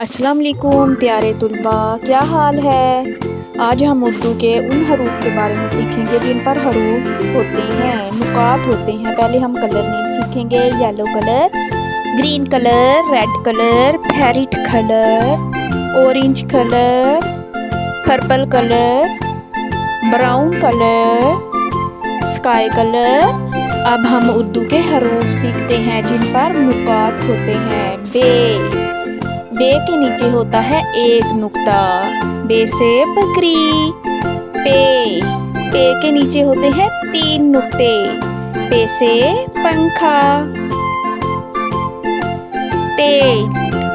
अस्सलाम वालेकुम प्यारे तुलबा, क्या हाल है। आज हम उर्दू के उन हरूफ के बारे में सीखेंगे जिन पर हरूफ होते हैं, नुकात होते हैं। पहले हम कलर नेम सीखेंगे। Yellow colour, green colour, red colour, parrot colour, orange colour, purple colour, brown colour, sky colour. अब हम उर्दू के हरूफ सीखते हैं जिन पर नुकात होते हैं। बे के नीचे होता है एक नुक्ता, बे से बकरी। पे के नीचे होते हैं तीन नुक्ते, पे से पंखा।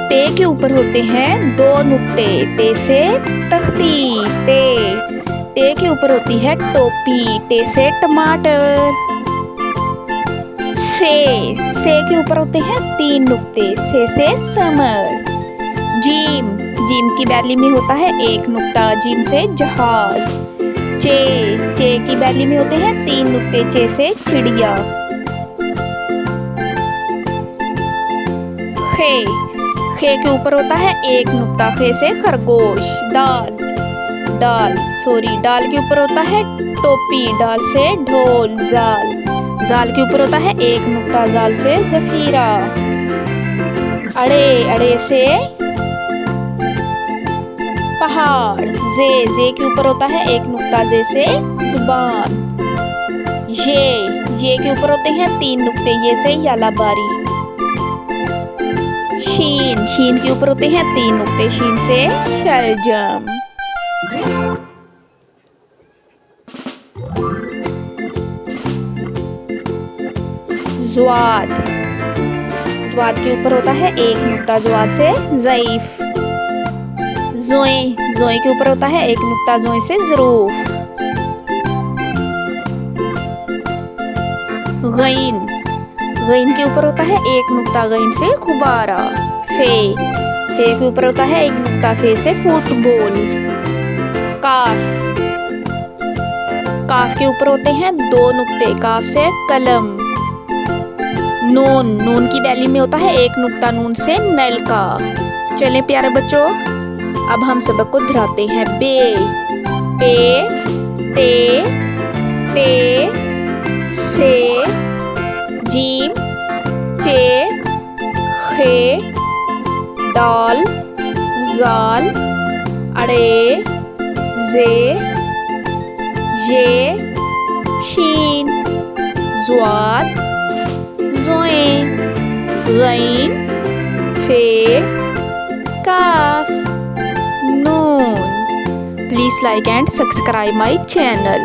ते के ऊपर होते हैं दो नुक्ते, ते से तख्ती। ते के ऊपर होती है टोपी, टे से टमाटर। से के ऊपर होते हैं तीन नुक्ते, से समर। जीम की बैली में होता है एक नुक्ता, जीम से जहाज। चे की बैली में होते हैं तीन नुक्ते, चे से चिड़िया। खे के ऊपर होता है एक नुक्ता, खे से खरगोश। डाल के ऊपर होता है टोपी, डाल से ढोल। जाल के ऊपर होता है एक नुक्ता, जाल से जखीरा। अड़े से पहाड़। जे के ऊपर होता है एक नुक्ता, जे से जुबान। ये के ऊपर होते हैं तीन नुक्ते, ये से यालाबारी। शीन के ऊपर होते हैं तीन नुक्ते, शीन से शलजम। ज्वाद के ऊपर होता है एक नुक्ता, ज्वाद से ज़ईफ। जोए के ऊपर होता है एक नुक्ता, जोए से ज़रूफ। गईन के ऊपर होता है एक नुक्ता, गईन से गुब्बारा। फे के ऊपर होता है एक नुक्ता, फे से फुटबॉल। काफ के ऊपर होते हैं दो नुक्ते, काफ से कलम। नून की बैली में होता है एक नुक्ता, नून से नलका। चलें प्यारे बच्चों, अब हम सबक को दोहराते हैं। पे, ते, से, जीम, चे, खे, डाल, जाल, अड़े, जे, ये, शीन, ज्वाद, जोए, गईन, फे, काफ, नून। Please like and subscribe my channel.